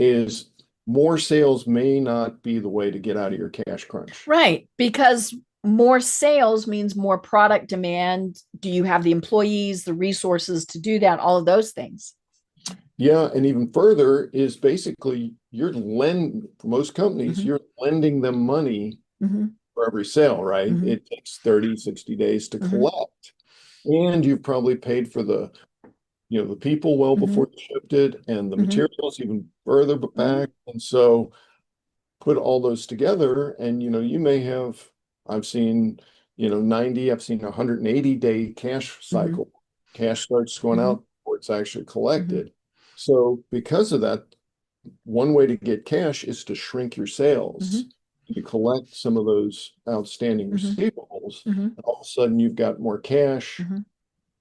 C: is more sales may not be the way to get out of your cash crunch.
B: Right, because more sales means more product demand. Do you have the employees, the resources to do that? All of those things.
C: Yeah, and even further is basically for most companies, you're lending them money for every sale, right? It takes 30, 60 days to collect. And you've probably paid for the people well before you shipped it, and the materials even further back. And so put all those together, and you may have, I've seen, 90, I've seen a 180-day cash cycle. Cash starts going out before it's actually collected. So because of that, one way to get cash is to shrink your sales. You collect some of those outstanding receivables, and all of a sudden you've got more cash, and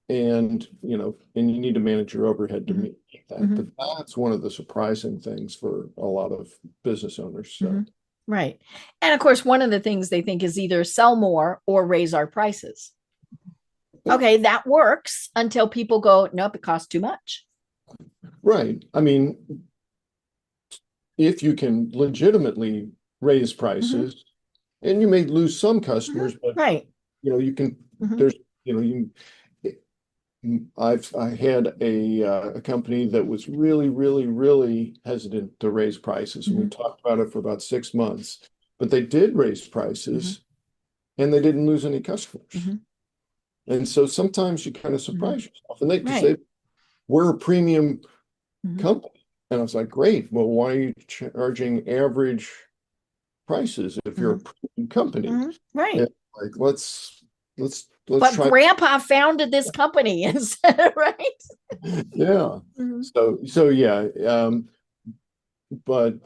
C: and you need to manage your overhead to meet that. But that's one of the surprising things for a lot of business owners. So.
B: Right. And of course, one of the things they think is either sell more or raise our prices. Okay, that works until people go, nope, it costs too much.
C: Right. I mean, if you can legitimately raise prices, and you may lose some customers, but
B: right.
C: You can. There's I had a company that was really, really, really hesitant to raise prices, and we talked about it for about 6 months. But they did raise prices, and they didn't lose any customers. And so sometimes you kind of surprise yourself, and they say, "We're a premium company," and I was like, "Great. Well, why are you charging average prices if you're a premium company?"
B: Right.
C: And like, let's
B: but
C: try.
B: Grandpa founded this company instead, right?
C: Yeah. So yeah. But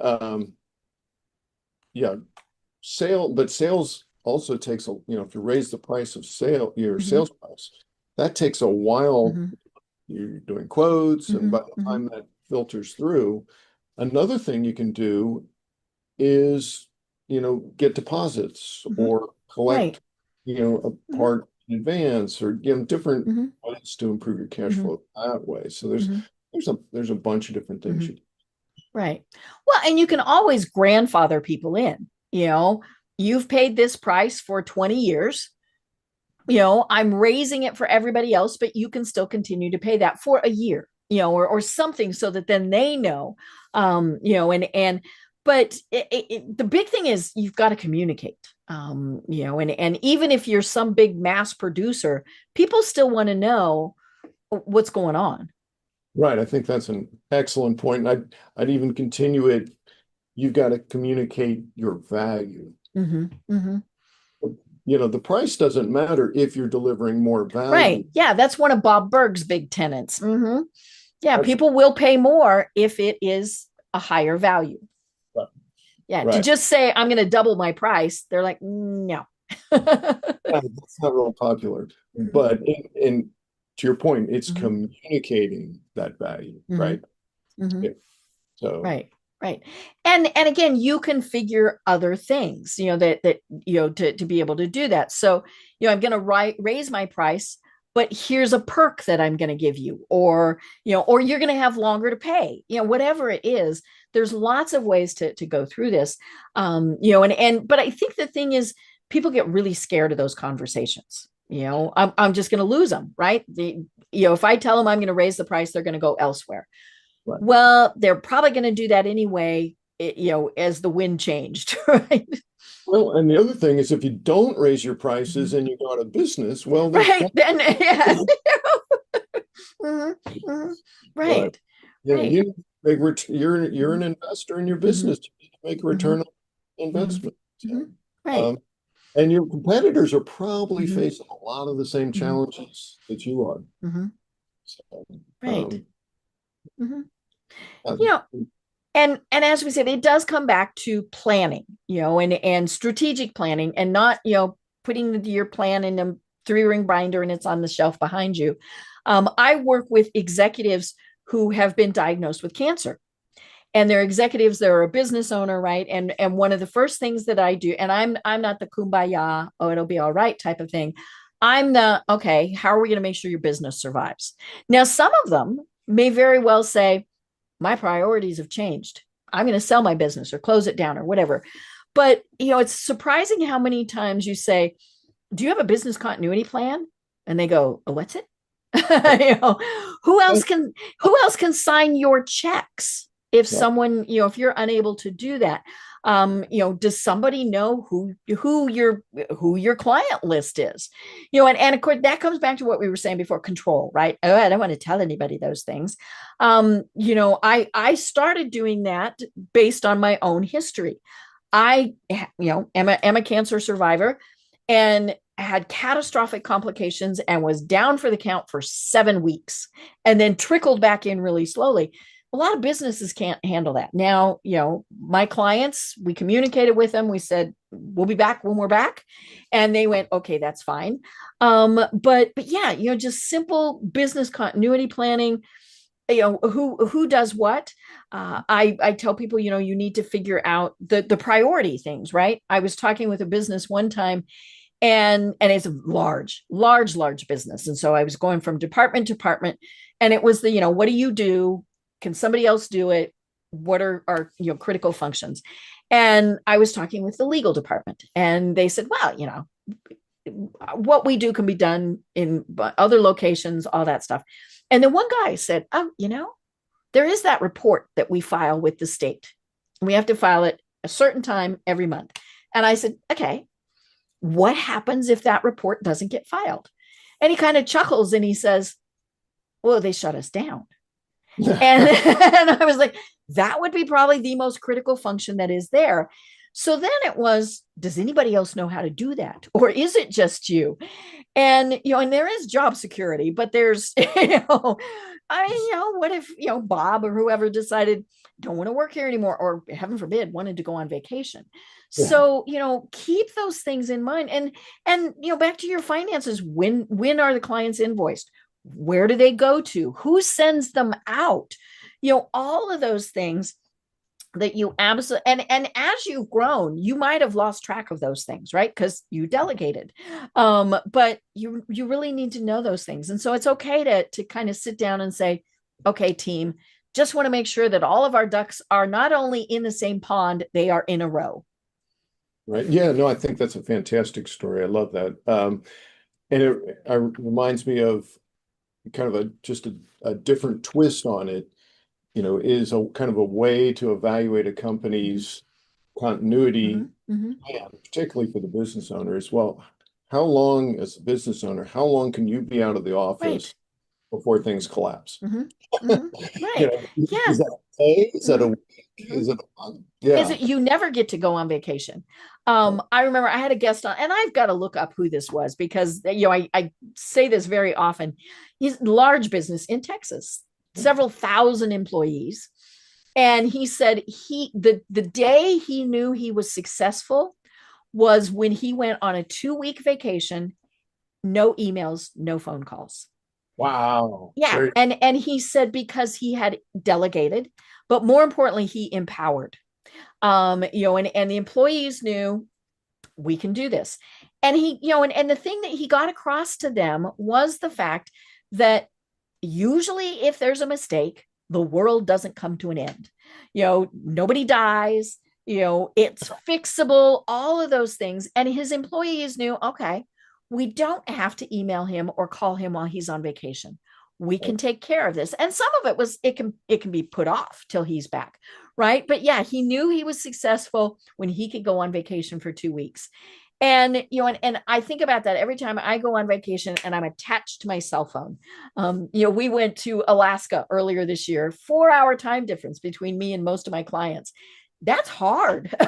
C: yeah, sales also takes if you raise the price of your sales price, that takes a while. You're doing quotes, and by the time that filters through, another thing you can do is, get deposits or collect, a part in advance, or different ways to improve your cash flow that way. So there's a bunch of different things you do.
B: Right. Well, and you can always grandfather people in. You've paid this price for 20 years. I'm raising it for everybody else, but you can still continue to pay that for a year, or something, so that then they know, but the big thing is you've got to communicate, and even if you're some big mass producer, people still want to know what's going on.
C: Right. I think that's an excellent point. And I'd even continue it. You've got to communicate your value. The price doesn't matter if you're delivering more value.
B: Right. Yeah. That's one of Bob Berg's big tenets. Yeah. People will pay more if it is a higher value.
C: Right.
B: Yeah. Right. To just say, I'm going to double my price, they're like, no.
C: That's not real popular. But to your point, it's communicating that value, right? Yeah. So
B: right. And again, you can figure other things, that to be able to do that. So, I'm going to raise my price, but here's a perk that I'm going to give you, or you're going to have longer to pay, whatever it is. There's lots of ways to go through this. But I think the thing is, people get really scared of those conversations. I'm just going to lose them, right? If I tell them I'm going to raise the price, they're going to go elsewhere. Right. Well, they're probably going to do that anyway, as the wind changed, right?
C: Well, and the other thing is, if you don't raise your prices and you go out of business, well,
B: right, then yeah. Right.
C: Yeah, right. You're an investor in your business. You need to make a return on investment.
B: Right.
C: And your competitors are probably facing a lot of the same challenges that you are. So,
B: right. And as we said, it does come back to planning, and strategic planning, and not, putting your plan in a 3-ring binder and it's on the shelf behind you. I work with executives who have been diagnosed with cancer. And they're executives, they're a business owner, right? And one of the first things that I do, and I'm not the kumbaya, oh, it'll be all right type of thing. I'm the, okay, how are we going to make sure your business survives? Now, some of them may very well say, my priorities have changed. I'm going to sell my business or close it down or whatever. But, it's surprising how many times you say, do you have a business continuity plan? And they go, oh, what's it? Who else can sign your checks? If someone, if you're unable to do that, does somebody know who your client list is? And of course that comes back to what we were saying before, control, right? Oh, I don't want to tell anybody those things. I started doing that based on my own history. I am a cancer survivor, and had catastrophic complications and was down for the count for 7 weeks and then trickled back in really slowly. A lot of businesses can't handle that. Now, my clients, we communicated with them. We said, we'll be back when we're back. And they went, okay, that's fine. But yeah, just simple business continuity planning, who does what. I tell people, you need to figure out the priority things, right? I was talking with a business one time, and it's a large business. And so I was going from department to department, and it was what do you do? Can somebody else do it? What are critical functions? And I was talking with the legal department, and they said, well, what we do can be done in other locations, all that stuff. And then one guy said, oh, there is that report that we file with the state. We have to file it a certain time every month. And I said, okay, what happens if that report doesn't get filed? And he kind of chuckles and he says, well, they shut us down. and I was like, that would be probably the most critical function that is there. So then it was, does anybody else know how to do that? Or is it just you? And, and there is job security, but there's, what if, Bob or whoever decided, don't want to work here anymore, or heaven forbid, wanted to go on vacation. Yeah. So, keep those things in mind. And, back to your finances, when are the clients invoiced? Where do they go to? Who sends them out? All of those things that you absolutely, and as you've grown, you might have lost track of those things, right? Because you delegated. But you really need to know those things. And so it's okay to kind of sit down and say, okay, team, just want to make sure that all of our ducks are not only in the same pond, they are in a row.
C: Right. Yeah, no, I think that's a fantastic story. I love that. And it reminds me of kind of just a different twist on it, is a kind of a way to evaluate a company's continuity, and particularly for the business owner as well. How long, as a business owner, how long can you be out of the office before things collapse?
B: Right. Yeah.
C: Is that a day? Is that a week? Is it a month? Yeah.
B: You never get to go on vacation. I remember I had a guest on, and I've got to look up who this was because, I say this very often. He's a large business in Texas, several thousand employees. And he said the day he knew he was successful was when he went on a 2-week vacation, no emails, no phone calls.
C: Wow.
B: Yeah. And he said because he had delegated, but more importantly, he empowered. And the employees knew we can do this. And he, and the thing that he got across to them was the fact that usually if there's a mistake, the world doesn't come to an end. Nobody dies, it's fixable, all of those things. And his employees knew, okay, we don't have to email him or call him while he's on vacation. We can take care of this. And some of it was, it can be put off till he's back. Right. But yeah, he knew he was successful when he could go on vacation for 2 weeks. And, and I think about that every time I go on vacation and I'm attached to my cell phone. We went to Alaska earlier this year, 4-hour time difference between me and most of my clients. That's hard, and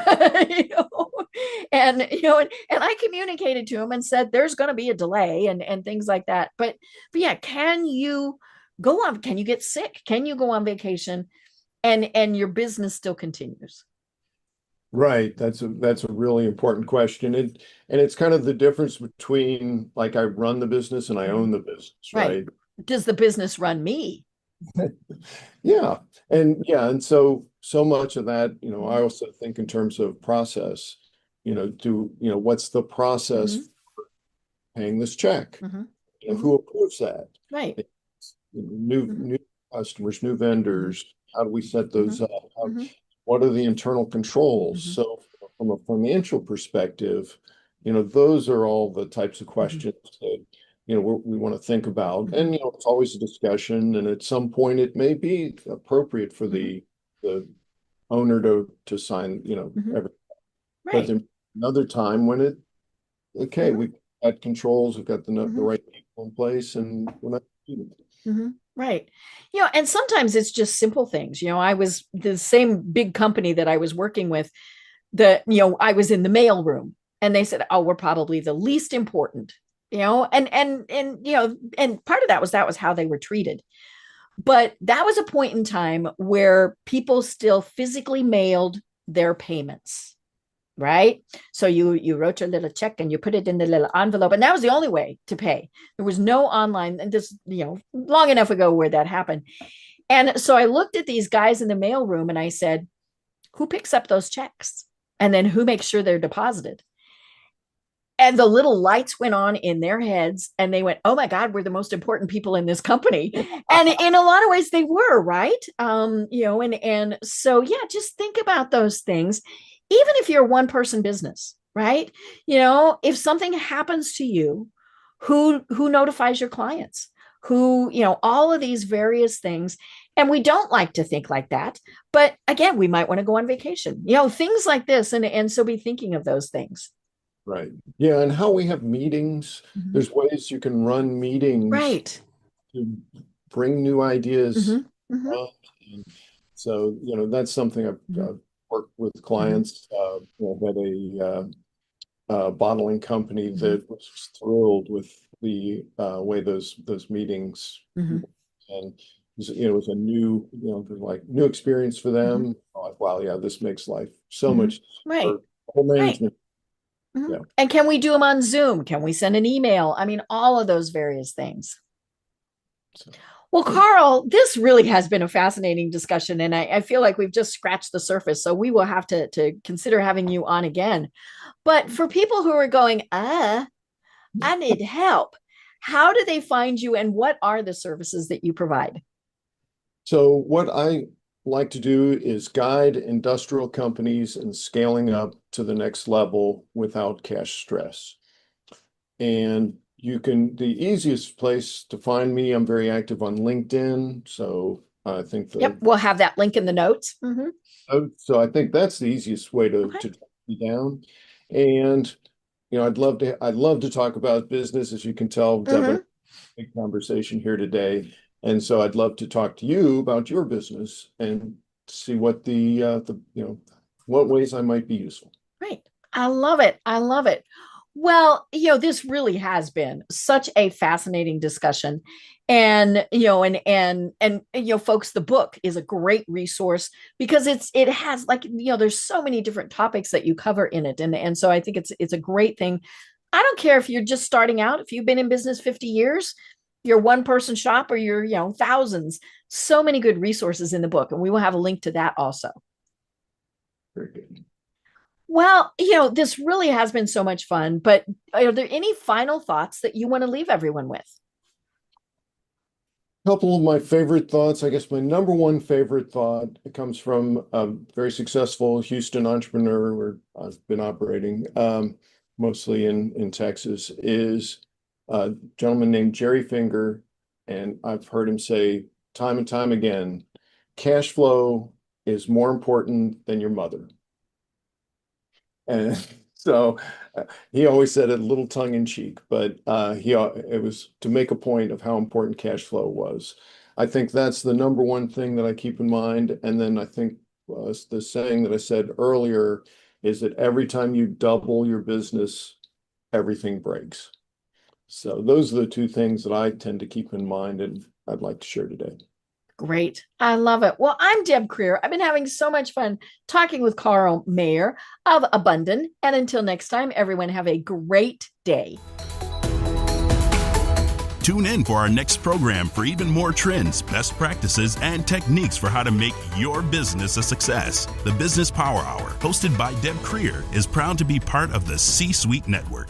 B: I communicated to him and said, there's going to be a delay and things like that. But yeah, can you get sick? Can you go on vacation and your business still continues?
C: Right. That's a really important question. And it's kind of the difference between, like, I run the business and I own the business, right?
B: Does the business run me?
C: Yeah. And so much of that, I also think in terms of process, what's the process for paying this check? Who approves that?
B: Right.
C: New customers, new vendors, how do we set those up? What are the internal controls? So from a financial perspective, those are all the types of questions that, we want to think about. And, it's always a discussion. And at some point it may be appropriate for the owner to sign, everything. But there's another time when we've got controls, we've got the right people in place, and we're not doing it.
B: Right. And sometimes it's just simple things. I was the same big company that I was working with, I was in the mail room. And they said, oh, we're probably the least important, and part of that was how they were treated. But that was a point in time where people still physically mailed their payments, right? So you wrote your little check and you put it in the little envelope, and that was the only way to pay. There was no online, and this, long enough ago where that happened. And so I looked at these guys in the mail room and I said, who picks up those checks? And then who makes sure they're deposited? And the little lights went on in their heads and they went, oh my God, we're the most important people in this company. And in a lot of ways they were, right. And so, yeah, just think about those things. Even if you're a one person business, right. If something happens to you, who notifies your clients, all of these various things. And we don't like to think like that. But again, we might want to go on vacation, things like this. And so be thinking of those things.
C: Right. Yeah. And how we have meetings, there's ways you can run meetings
B: right.
C: to bring new ideas.
B: Mm-hmm.
C: So, that's something I've worked with clients. Had a bottling company that was thrilled with the way those meetings and it was a new, new experience for them. Like, wow, yeah, this makes life so much
B: right.
C: whole management.
B: Right. Yeah. And can we do them on Zoom? Can we send an email? I mean, all of those various things. Well, Karl, this really has been a fascinating discussion, and I feel like we've just scratched the surface. So we will have to consider having you on again. But for people who are going, I need help, how do they find you, and what are the services that you provide?
C: So what I like to do is guide industrial companies in scaling up to the next level without cash stress. And the easiest place to find me, I'm very active on LinkedIn. So I think
B: we'll have that link in the notes.
C: So I think that's the easiest way to track me down. And, I'd love to talk about business. As you can tell, definitely a big conversation here today. And so I'd love to talk to you about your business and see what what ways I might be useful.
B: Right. I love it. I love it. Well, this really has been such a fascinating discussion. And, folks, the book is a great resource because it has there's so many different topics that you cover in it. And so I think it's a great thing. I don't care if you're just starting out, if you've been in business 50 years, you're one person shop, or you're, thousands, so many good resources in the book. And we will have a link to that also.
C: Very good.
B: Well, this really has been so much fun, but are there any final thoughts that you want to leave everyone with?
C: A couple of my favorite thoughts. I guess my number one favorite thought comes from a very successful Houston entrepreneur where I've been operating, mostly in Texas, is a gentleman named Jerry Finger. And I've heard him say time and time again, cash flow is more important than your mother. And so he always said it a little tongue in cheek, but it was to make a point of how important cash flow was. I think that's the number one thing that I keep in mind. And then I think the saying that I said earlier is that every time you double your business, everything breaks. So those are the two things that I tend to keep in mind and I'd like to share today.
B: Great. I love it. Well, I'm Deb Creer. I've been having so much fun talking with Karl Maier of Abunden. And until next time, everyone have a great day.
A: Tune in for our next program for even more trends, best practices, and techniques for how to make your business a success. The Business Power Hour, hosted by Deb Creer, is proud to be part of the C-Suite Network.